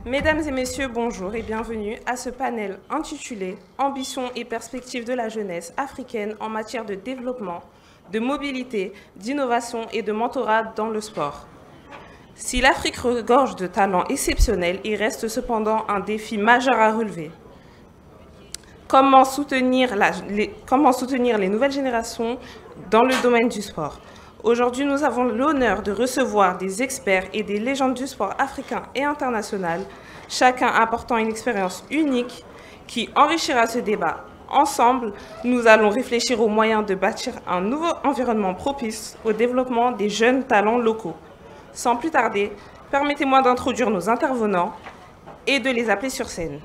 Mesdames et messieurs, bonjour et bienvenue à ce panel intitulé « Ambition et perspectives de la jeunesse africaine en matière de développement, de mobilité, d'innovation et de mentorat dans le sport ». Si l'Afrique regorge de talents exceptionnels, il reste cependant un défi majeur à relever. Comment soutenir les nouvelles générations dans le domaine du sport? Aujourd'hui, nous avons l'honneur de recevoir des experts et des légendes du sport africain et international, chacun apportant une expérience unique qui enrichira ce débat. Ensemble, nous allons réfléchir aux moyens de bâtir un nouveau environnement propice au développement des jeunes talents locaux. Sans plus tarder, permettez-moi d'introduire nos intervenants et de les appeler sur scène.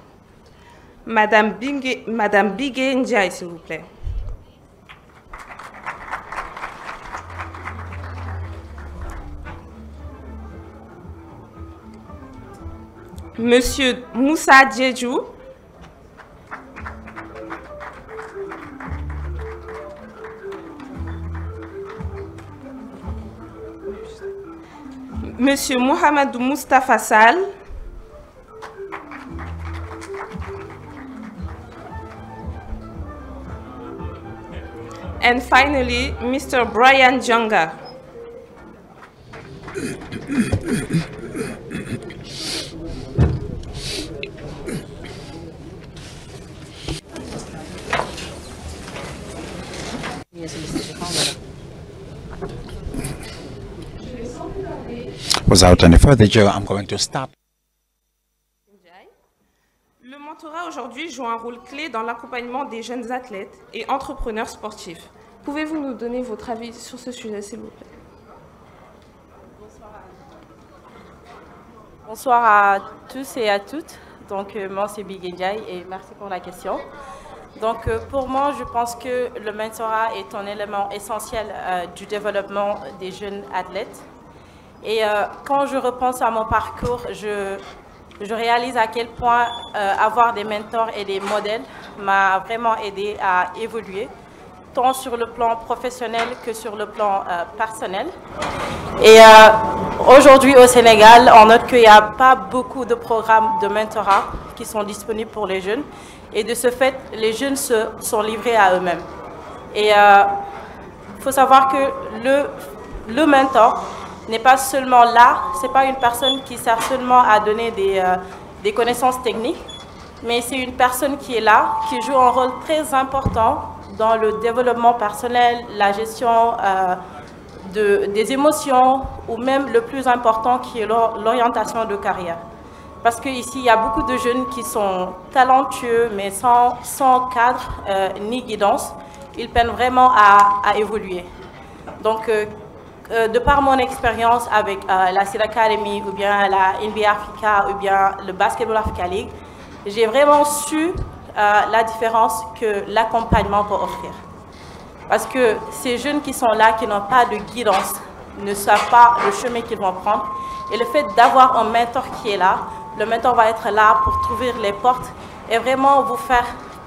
Madame Bigué Ndiaye, s'il vous plaît. Monsieur Moussa Diédhiou. Monsieur Mohamedou Moustapha Sall. And finally, Mr. Brian Djanga. Without any further ado, I'm going to start. Le mentorat aujourd'hui joue un rôle clé dans l'accompagnement des jeunes athlètes et entrepreneurs sportifs. Pouvez-vous nous donner votre avis sur ce sujet, s'il vous plaît? Bonsoir à tous et à toutes. Donc, moi, c'est Bigué Ndiaye et merci pour la question. Donc, pour moi, je pense que le mentorat est un élément essentiel du développement des jeunes athlètes. Et quand je repense à mon parcours, je réalise à quel point avoir des mentors et des modèles m'a vraiment aidé à évoluer, tant sur le plan professionnel que sur le plan personnel. Et aujourd'hui au Sénégal, on note qu'il n'y a pas beaucoup de programmes de mentorat qui sont disponibles pour les jeunes. Et de ce fait, les jeunes sont livrés à eux-mêmes. Et il faut savoir que le mentor n'est pas seulement là, ce n'est pas une personne qui sert seulement à donner des connaissances techniques, mais c'est une personne qui est là, qui joue un rôle très important dans le développement personnel, la gestion des émotions, ou même le plus important qui est l'orientation de carrière. Parce qu'ici, il y a beaucoup de jeunes qui sont talentueux, mais sans cadre ni guidance. Ils peinent vraiment à évoluer. Donc, de par mon expérience avec la Seed Academy, ou bien la NBA Africa, ou bien le Basketball Africa League, j'ai vraiment su la différence que l'accompagnement peut offrir. Parce que ces jeunes qui sont là, qui n'ont pas de guidance, ne savent pas le chemin qu'ils vont prendre. Et le fait d'avoir un mentor qui est là, le mentor va être là pour t'ouvrir les portes et vraiment vous faire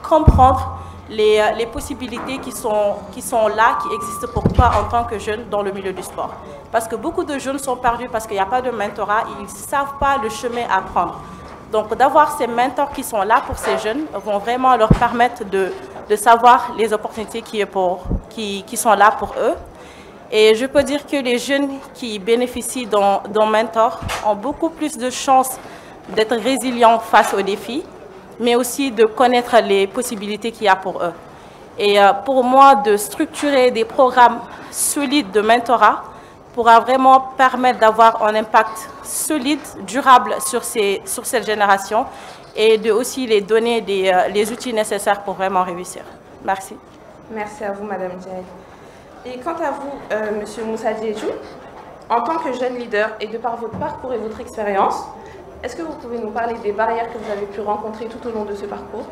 comprendre les possibilités qui sont là, qui existent pour toi en tant que jeune dans le milieu du sport. Parce que beaucoup de jeunes sont perdus parce qu'il n'y a pas de mentorat, ils ne savent pas le chemin à prendre. Donc d'avoir ces mentors qui sont là pour ces jeunes vont vraiment leur permettre de savoir les opportunités qui sont là pour eux. Et je peux dire que les jeunes qui bénéficient d'un mentor ont beaucoup plus de chances d'être résilients face aux défis, mais aussi de connaître les possibilités qu'il y a pour eux. Et pour moi, de structurer des programmes solides de mentorat pourra vraiment permettre d'avoir un impact solide, durable sur cette génération et de aussi les donner les outils nécessaires pour vraiment réussir. Merci. Merci à vous, Madame Ndiaye. Et quant à vous, Monsieur Moussa Diédhiou, en tant que jeune leader et de par votre parcours et votre expérience, est-ce que vous pouvez nous parler des barrières que vous avez pu rencontrer tout au long de ce parcours?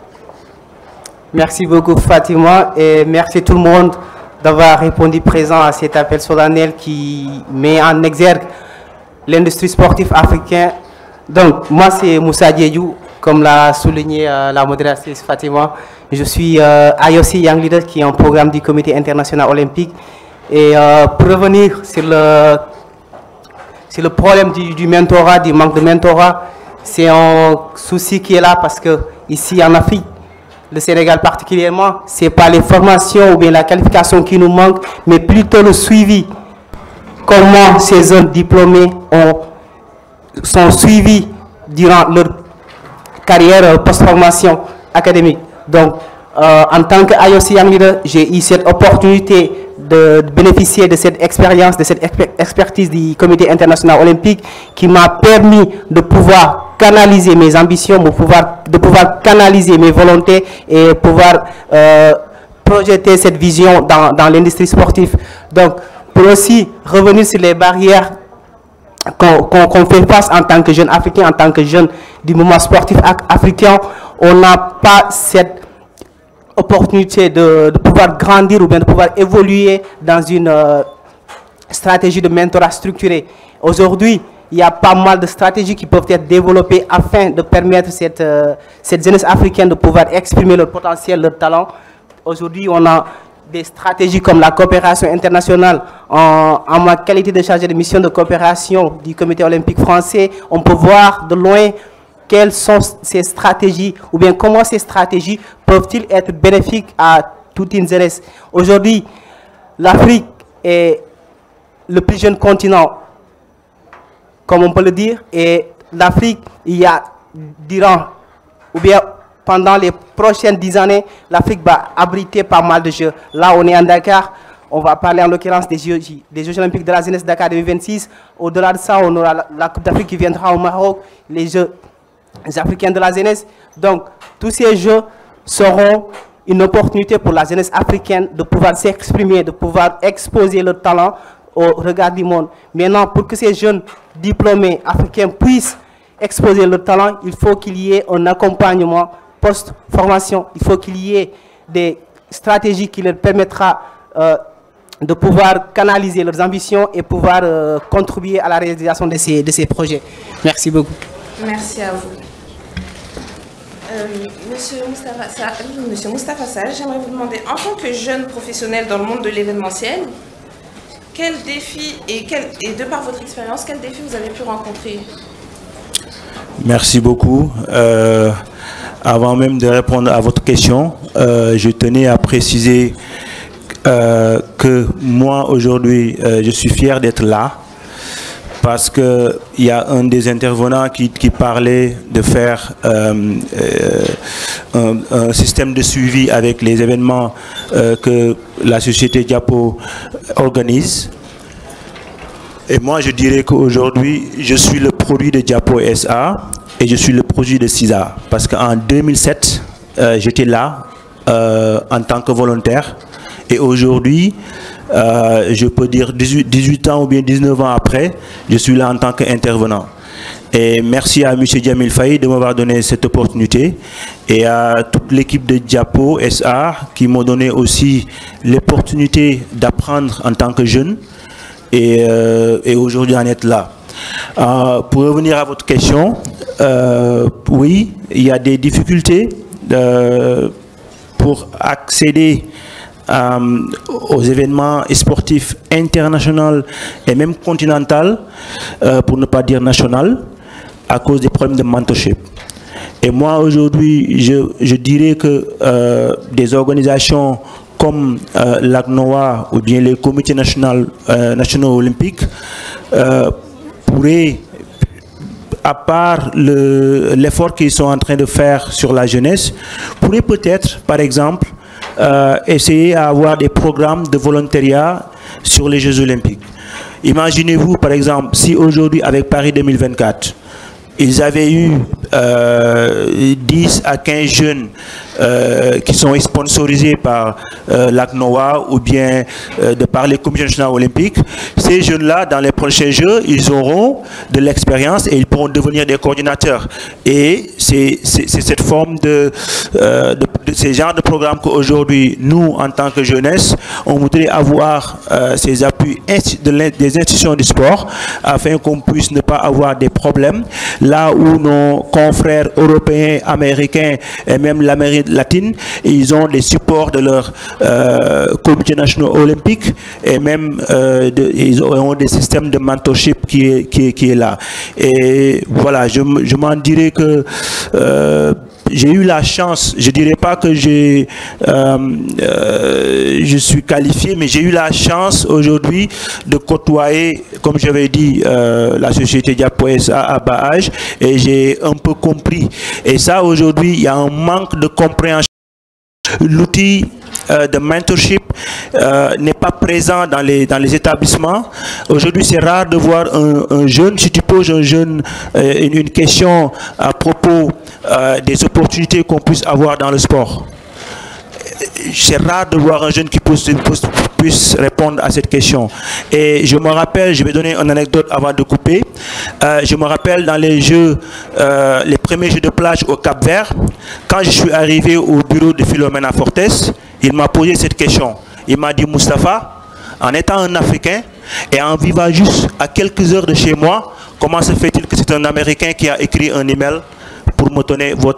Merci beaucoup Fatima et merci tout le monde d'avoir répondu présent à cet appel solennel qui met en exergue l'industrie sportive africaine. Donc moi c'est Moussa Diédhiou, comme l'a souligné la modératrice Fatima. Je suis IOC Young Leader qui est un programme du Comité international olympique. Et pour revenir sur le problème du mentorat, du manque de mentorat, c'est un souci qui est là parce que ici en Afrique, le Sénégal particulièrement, ce n'est pas les formations ou bien la qualification qui nous manque, mais plutôt le suivi. Comment ces jeunes diplômés sont suivis durant leur carrière post-formation académique. Donc, en tant qu'IOC Young Leader, j'ai eu cette opportunité de bénéficier de cette expérience, de cette expertise du Comité international olympique qui m'a permis de pouvoir canaliser mes ambitions, de pouvoir canaliser mes volontés et pouvoir projeter cette vision dans l'industrie sportive. Donc, pour aussi revenir sur les barrières qu'on fait face en tant que jeune africain, en tant que jeune du mouvement sportif africain, on n'a pas cette opportunité de pouvoir grandir ou bien de pouvoir évoluer dans une stratégie de mentorat structurée. Aujourd'hui, il y a pas mal de stratégies qui peuvent être développées afin de permettre cette jeunesse africaine de pouvoir exprimer leur potentiel, leur talent. Aujourd'hui, on a des stratégies comme la coopération internationale. En ma qualité de chargé de mission de coopération du Comité olympique français, on peut voir de loin quelles sont ces stratégies ou bien comment ces stratégies peuvent-ils être bénéfiques à toute une jeunesse. Aujourd'hui, l'Afrique est le plus jeune continent, comme on peut le dire, et l'Afrique, il y a durant ou bien pendant les prochaines 10 années, l'Afrique va abriter pas mal de jeux. Là, on est en Dakar. On va parler en l'occurrence des Jeux olympiques de la jeunesse Dakar 2026. Au-delà de ça, on aura la Coupe d'Afrique qui viendra au Maroc, les Jeux africains de la jeunesse. Donc, tous ces jeux seront une opportunité pour la jeunesse africaine de pouvoir s'exprimer, de pouvoir exposer leur talent au regard du monde. Maintenant, pour que ces jeunes diplômés africains puissent exposer leur talent, il faut qu'il y ait un accompagnement post-formation. Il faut qu'il y ait des stratégies qui leur permettra de pouvoir canaliser leurs ambitions et pouvoir contribuer à la réalisation de ces projets. Merci beaucoup. Merci à vous. Monsieur Moustapha Sall, j'aimerais vous demander, en tant que jeune professionnel dans le monde de l'événementiel, quels défis et de par votre expérience, quels défis vous avez pu rencontrer? Merci beaucoup. Avant même de répondre à votre question, je tenais à préciser que moi aujourd'hui, je suis fier d'être là parce qu'il y a un des intervenants qui parlait de faire un système de suivi avec les événements que la société Diapo organise. Et moi, je dirais qu'aujourd'hui, je suis le produit de Diapo SA et je suis le produit de CISA. Parce qu'en 2007, j'étais là en tant que volontaire. Et aujourd'hui, je peux dire 18 ans ou bien 19 ans après, je suis là en tant qu'intervenant. Et merci à M. Djamil Faye de m'avoir donné cette opportunité et à toute l'équipe de Diapo SA qui m'ont donné aussi l'opportunité d'apprendre en tant que jeune et aujourd'hui en être là. Pour revenir à votre question, oui, il y a des difficultés pour accéder aux événements sportifs internationaux et même continentaux, pour ne pas dire national, à cause des problèmes de mentorship. Et moi aujourd'hui, je dirais que des organisations comme l'ACNOA ou bien les comités nationaux olympiques pourraient, à part l'effort qu'ils sont en train de faire sur la jeunesse, pourraient peut-être, par exemple, essayer à avoir des programmes de volontariat sur les Jeux olympiques. Imaginez-vous, par exemple, si aujourd'hui, avec Paris 2024, ils avaient eu 10 à 15 jeunes qui sont sponsorisés par l'ACNOA ou bien de par les comités nationaux olympiques. Ces jeunes-là, dans les prochains Jeux, ils auront de l'expérience et ils pourront devenir des coordinateurs. Et c'est cette forme ces genres de programmes qu'aujourd'hui, nous, en tant que jeunesse, on voudrait avoir ces appuis des institutions du sport afin qu'on puisse ne pas avoir des problèmes là où nos confrères européens, américains et même latine, et ils ont les supports de leur comité national olympique, et même ils ont des systèmes de mentorship qui est là. Et voilà, je m'en dirais que j'ai eu la chance, je dirais pas que je suis qualifié, mais j'ai eu la chance aujourd'hui de côtoyer, comme j'avais dit, la société Diapo SA à bas âge, et j'ai un peu compris. Et ça, aujourd'hui, il y a un manque de compréhension. L'outil de mentorship n'est pas présent dans les établissements. Aujourd'hui, c'est rare de voir un jeune, si tu poses un jeune une question à propos des opportunités qu'on puisse avoir dans le sport. C'est rare de voir un jeune qui puisse répondre à cette question. Et je me rappelle, je vais donner une anecdote avant de couper. Je me rappelle dans les jeux, les premiers jeux de plage au Cap-Vert, quand je suis arrivé au bureau de Philomena Fortes, il m'a posé cette question. Il m'a dit, Moustapha, en étant un Africain et en vivant juste à quelques heures de chez moi, comment se fait-il que c'est un Américain qui a écrit un email pour me donner pour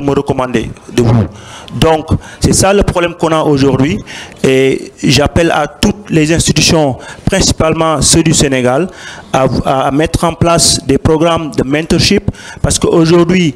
me recommander de vous. Donc, c'est ça le problème qu'on a aujourd'hui, et j'appelle à toutes les institutions, principalement ceux du Sénégal, à mettre en place des programmes de mentorship, parce qu'aujourd'hui,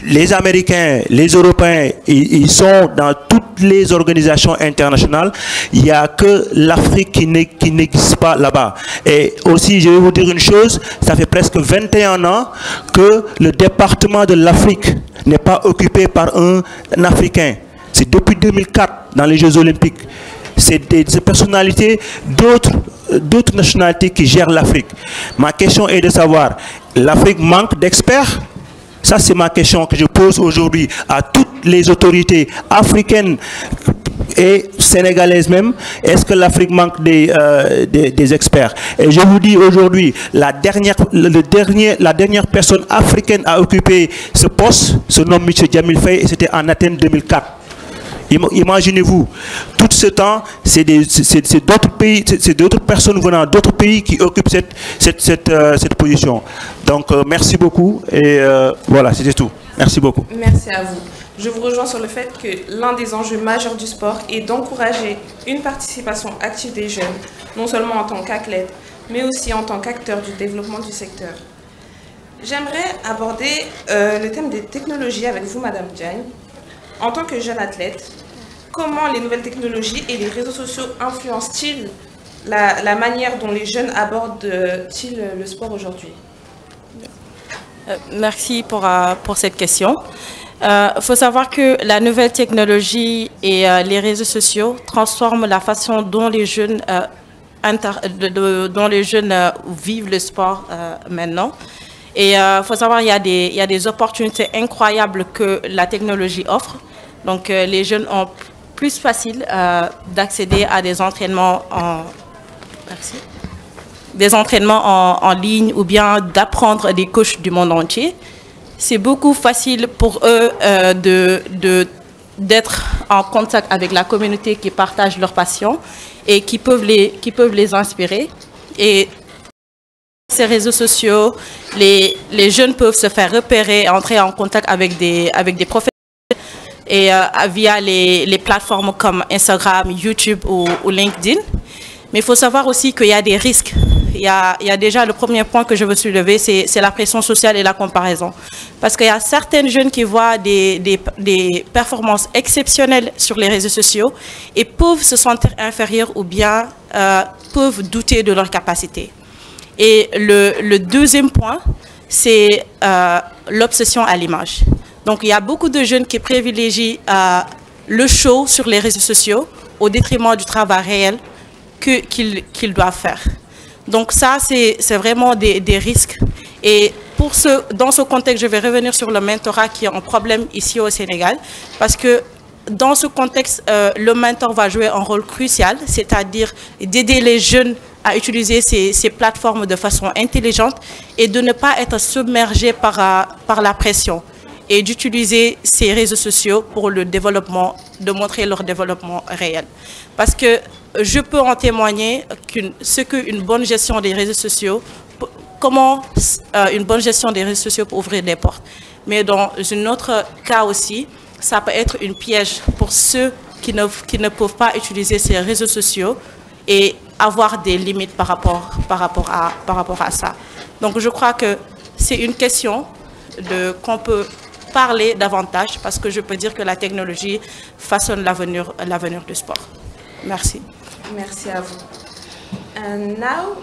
les Américains, les Européens, ils sont dans toutes les organisations internationales. Il n'y a que l'Afrique qui n'existe pas là-bas. Et aussi, je vais vous dire une chose, ça fait presque 21 ans que le département de l'Afrique n'est pas occupé par un Africain. C'est depuis 2004 dans les Jeux Olympiques. C'est des personnalités d'autres nationalités qui gèrent l'Afrique. Ma question est de savoir, l'Afrique manque d'experts? Ça, c'est ma question que je pose aujourd'hui à toutes les autorités africaines et sénégalaises même. Est-ce que l'Afrique manque des experts? Et je vous dis aujourd'hui, la dernière personne africaine à occuper ce poste se nomme M. Djamil Faye, et c'était en Athènes 2004. Imaginez-vous, tout ce temps, c'est d'autres pays, c'est d'autres personnes venant d'autres pays qui occupent cette position. Donc, merci beaucoup, et voilà, c'était tout. Merci beaucoup. Merci à vous. Je vous rejoins sur le fait que l'un des enjeux majeurs du sport est d'encourager une participation active des jeunes, non seulement en tant qu'athlètes, mais aussi en tant qu'acteurs du développement du secteur. J'aimerais aborder le thème des technologies avec vous, Madame Diagne. En tant que jeune athlète, comment les nouvelles technologies et les réseaux sociaux influencent-ils la manière dont les jeunes abordent-ils le sport aujourd'hui? Merci pour cette question. Il faut savoir que la nouvelle technologie et les réseaux sociaux transforment la façon dont les jeunes, vivent le sport maintenant. Et il faut savoir qu'il y a des opportunités incroyables que la technologie offre. Donc, les jeunes ont plus facile d'accéder à des entraînements en ligne, ou bien d'apprendre des coachs du monde entier. C'est beaucoup facile pour eux d'être en contact avec la communauté qui partage leurs passions et qui peuvent les inspirer. Et ces réseaux sociaux, les jeunes peuvent se faire repérer, entrer en contact avec des professionnels, et via les plateformes comme Instagram, YouTube ou LinkedIn. Mais il faut savoir aussi qu'il y a des risques. Il y a déjà le premier point que je veux soulever, c'est la pression sociale et la comparaison. Parce qu'il y a certaines jeunes qui voient des performances exceptionnelles sur les réseaux sociaux et peuvent se sentir inférieurs, ou bien peuvent douter de leur capacité. Et le deuxième point, c'est l'obsession à l'image. Donc, il y a beaucoup de jeunes qui privilégient le show sur les réseaux sociaux au détriment du travail réel qu'ils doivent faire. Donc, ça, c'est vraiment des risques. Et dans ce contexte, je vais revenir sur le mentorat qui est un problème ici au Sénégal, parce que dans ce contexte, le mentor va jouer un rôle crucial, c'est-à-dire d'aider les jeunes à utiliser ces plateformes de façon intelligente et de ne pas être submergés par la pression, et d'utiliser ces réseaux sociaux pour le développement, de montrer leur développement réel. Parce que je peux en témoigner ce qu'une bonne gestion des réseaux sociaux, comment une bonne gestion des réseaux sociaux peut ouvrir des portes. mais dans un autre cas aussi, ça peut être une piège pour ceux qui ne peuvent pas utiliser ces réseaux sociaux et avoir des limites par rapport à ça. Donc je crois que c'est une question qu'on peut parler davantage, parce que je peux dire que la technologie façonne l'avenir du sport. Merci. Merci à vous. And now,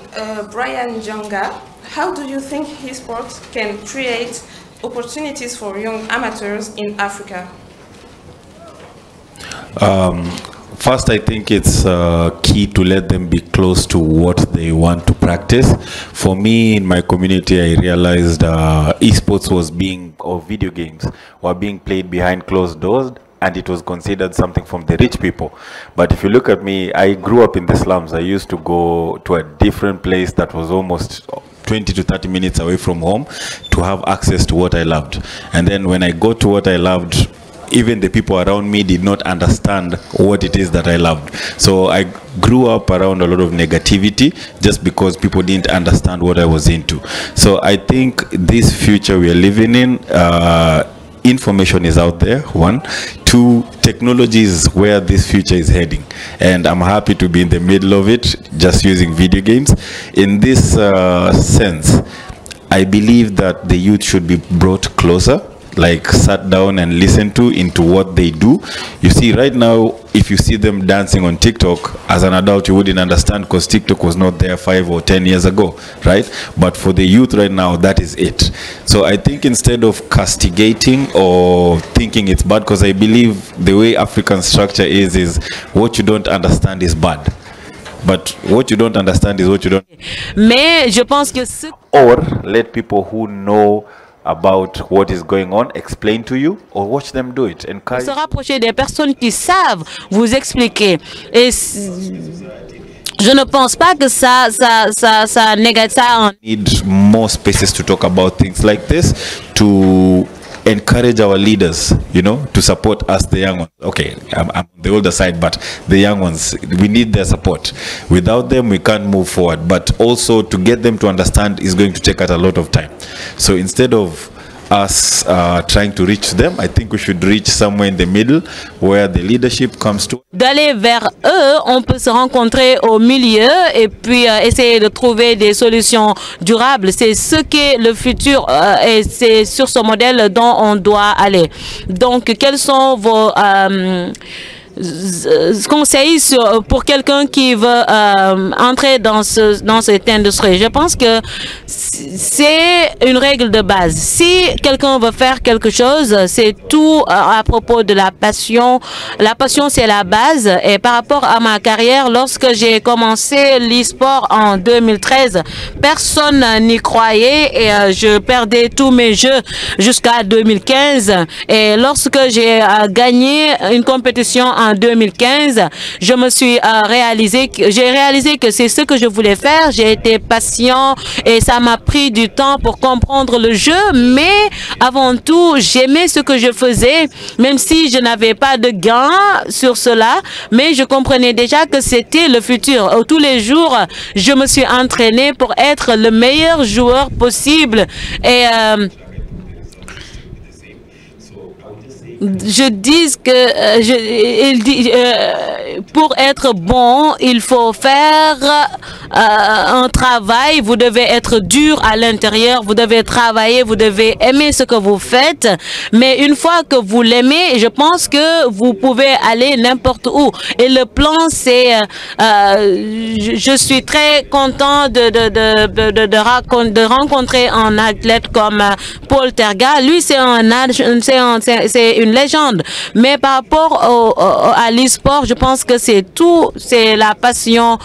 Brian Jonga, how do you think esports can create opportunities for young amateurs in Africa? First, I think it's key to let them be close to what they want to practice. For me, in my community, I realized esports or video games were being played behind closed doors, and it was considered something from the rich people. But if you look at me, I grew up in the slums. I used to go to a different place that was almost 20 to 30 minutes away from home to have access to what I loved. And then when I got to what I loved, even the people around me did not understand what it is that I loved. So I grew up around a lot of negativity just because people didn't understand what I was into. So I think this future we are living in, information is out there, one. Two, technology is where this future is heading. And I'm happy to be in the middle of it, just using video games. In this sense, I believe that the youth should be brought closer, like sat down and listened to into what they do. You see, right now, if you see them dancing on TikTok, as an adult, you wouldn't understand because TikTok was not there 5 or 10 years ago, right? But for the youth right now, that is it. So I think instead of castigating or thinking it's bad, because I believe the way African structure is what you don't understand is bad. But what you don't understand is what you don't. Mais je pense que Or let people who know about what is going on explain to you, or watch them do it. Se rapprocher des personnes qui savent vous expliquer. Et je ne pense pas que ça négative. Need more spaces to talk about things like this, to encourage our leaders, you know, to support us, the young ones. Okay, I'm on the older side, but the young ones, we need their support. Without them, we can't move forward. But also to get them to understand is going to take us a lot of time. So instead of us trying to reach them, I think we should reach somewhere in the middle where the leadership comes to. D'aller vers eux, on peut se rencontrer au milieu et puis essayer de trouver des solutions durables. C'est ce qu'est le futur et c'est sur ce modèle dont on doit aller. Donc, quels sont vos conseils pour quelqu'un qui veut entrer dans cette industrie? Je pense que c'est une règle de base. Si quelqu'un veut faire quelque chose, c'est tout à propos de la passion. La passion, c'est la base. Et par rapport à ma carrière, lorsque j'ai commencé l'e-sport en 2013, personne n'y croyait et je perdais tous mes jeux jusqu'à 2015. Et lorsque j'ai gagné une compétition en 2015, je me suis j'ai réalisé que c'est ce que je voulais faire. J'ai été patient et ça m'a pris du temps pour comprendre le jeu, mais avant tout, j'aimais ce que je faisais, même si je n'avais pas de gain sur cela, mais je comprenais déjà que c'était le futur. Tous les jours, je me suis entraîné pour être le meilleur joueur possible et je dis que pour être bon, il faut faire un travail. Vous devez être dur à l'intérieur, vous devez travailler, vous devez aimer ce que vous faites. Mais une fois que vous l'aimez, je pense que vous pouvez aller n'importe où. Et le plan, c'est, je suis très content de rencontrer un athlète comme Paul Tergat. Lui, c'est une légende, mais par rapport à l'e-sport, je pense que c'est tout, c'est la passion,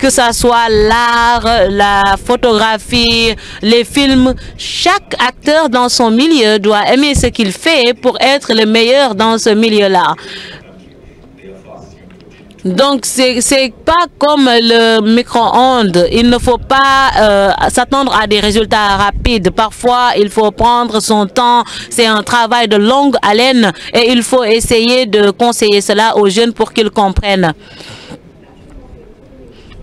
que ça soit l'art, la photographie, les films. Chaque acteur dans son milieu doit aimer ce qu'il fait pour être le meilleur dans ce milieu-là. Donc, c'est pas comme le micro-ondes. Il ne faut pas s'attendre à des résultats rapides. Parfois, il faut prendre son temps. C'est un travail de longue haleine et il faut essayer de conseiller cela aux jeunes pour qu'ils comprennent.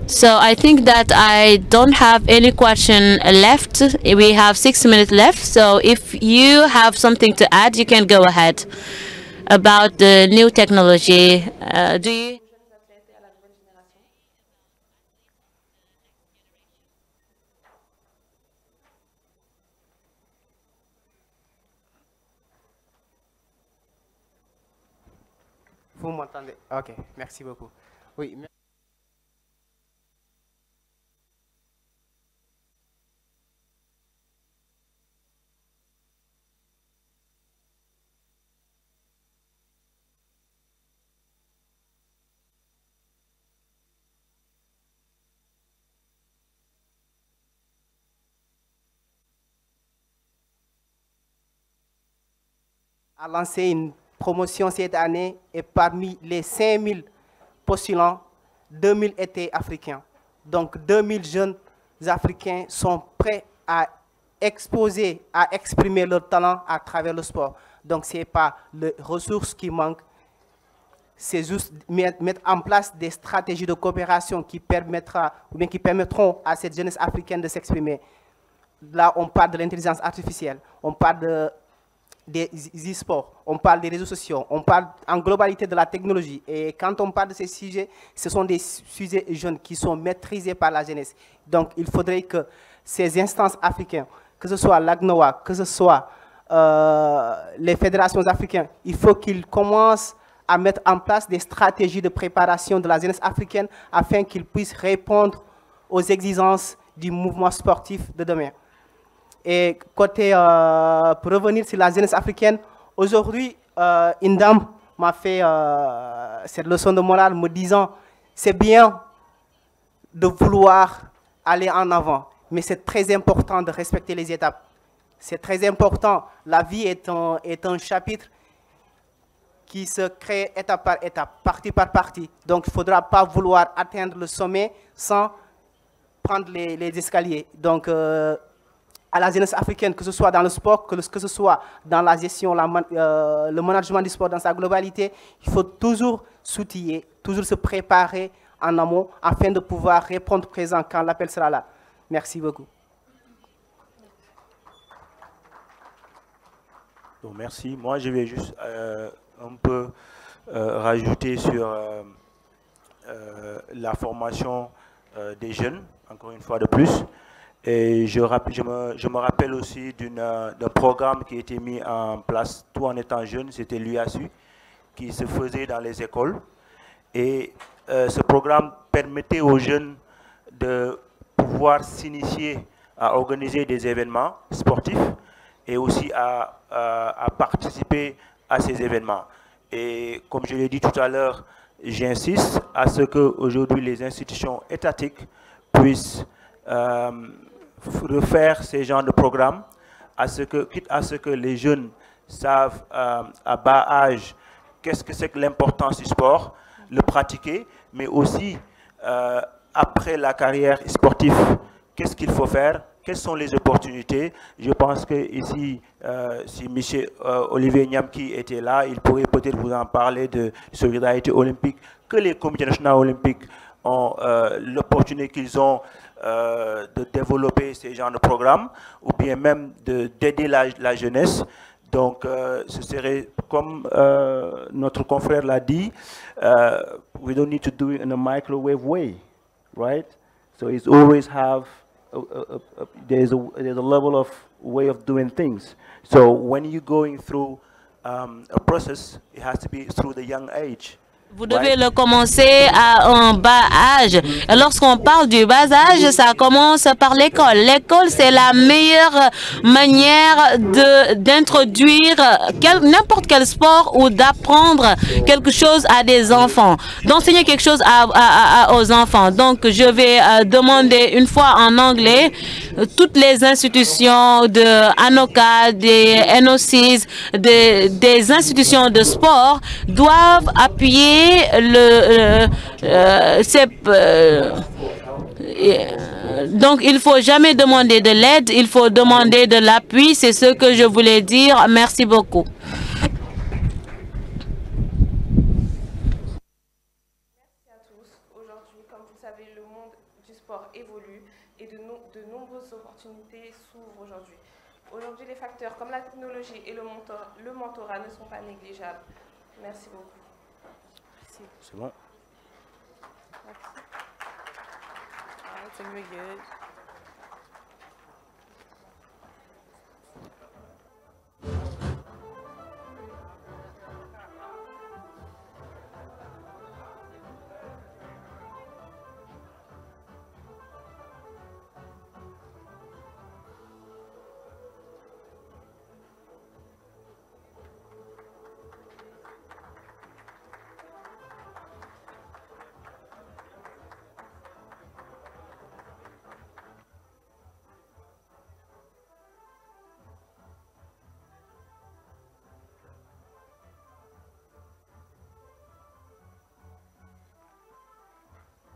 So I think that I don't have any question left. We have 6 minutes left. So if you have something to add, you can go ahead about the new technology. Do you? Vous m'entendez? Ok, merci beaucoup. Oui. A lancé une promotion cette année et parmi les 5000 postulants, 2000 étaient africains. Donc 2000 jeunes africains sont prêts à exposer, à exprimer leur talent à travers le sport. Donc ce n'est pas les ressources qui manquent, c'est juste mettre en place des stratégies de coopération qui permettront à cette jeunesse africaine de s'exprimer. Là, on parle de l'intelligence artificielle, on parle des e-sports, on parle des réseaux sociaux, on parle en globalité de la technologie. Et quand on parle de ces sujets, ce sont des sujets jeunes qui sont maîtrisés par la jeunesse. Donc, il faudrait que ces instances africaines, que ce soit l'ACNOA, que ce soit les fédérations africaines, il faut qu'ils commencent à mettre en place des stratégies de préparation de la jeunesse africaine afin qu'ils puissent répondre aux exigences du mouvement sportif de demain. Et côté, pour revenir sur la jeunesse africaine, aujourd'hui, une dame m'a fait cette leçon de morale me disant « c'est bien de vouloir aller en avant, mais c'est très important de respecter les étapes. C'est très important. La vie est un chapitre qui se crée étape par étape, partie par partie. Donc, il ne faudra pas vouloir atteindre le sommet sans prendre les escaliers. Donc, à la jeunesse africaine, que ce soit dans le sport, que ce soit dans la gestion, le management du sport dans sa globalité, il faut toujours s'outiller, toujours se préparer en amont afin de pouvoir répondre présent quand l'appel sera là. Merci beaucoup. Donc, merci. Moi, je vais juste un peu rajouter sur la formation des jeunes, encore une fois de plus. Et je me rappelle aussi d'un programme qui a été mis en place tout en étant jeune, c'était l'UASU, qui se faisait dans les écoles. Et ce programme permettait aux jeunes de pouvoir s'initier à organiser des événements sportifs et aussi à participer à ces événements. Et comme je l'ai dit tout à l'heure, j'insiste à ce qu'aujourd'hui les institutions étatiques puissent refaire ces genres de programmes, quitte à ce que les jeunes savent à bas âge qu'est-ce que c'est que l'importance du sport, le pratiquer, mais aussi après la carrière sportive, qu'est-ce qu'il faut faire, quelles sont les opportunités. Je pense que ici, si M. Olivier Niamki était là, il pourrait peut-être vous en parler de solidarité olympique, que les comités nationaux olympiques ont l'opportunité qu'ils ont de développer ces genres de programmes ou bien même d'aider la jeunesse. Donc, ce serait comme notre confrère l'a dit, we don't need to do it in a microwave way, right? So it's always have there's a level of way of doing things. So when you're going through a process, it has to be through the young age. Vous devez le commencer à un bas âge. Et lorsqu'on parle du bas âge, ça commence par l'école. L'école, c'est la meilleure manière d'introduire n'importe quel sport ou d'apprendre quelque chose à des enfants, d'enseigner quelque chose aux enfants. Donc, je vais demander une fois en anglais, toutes les institutions de ANOCA, des NOCs, des institutions de sport doivent appuyer donc il faut jamais demander de l'aide, il faut demander de l'appui. C'est ce que je voulais dire. Merci beaucoup. Merci à tous. Aujourd'hui, comme vous savez, le monde Aujourd'hui, les facteurs comme la technologie et le mentorat ne sont pas négligeables. Merci beaucoup. Merci. C'est bon. That's very good.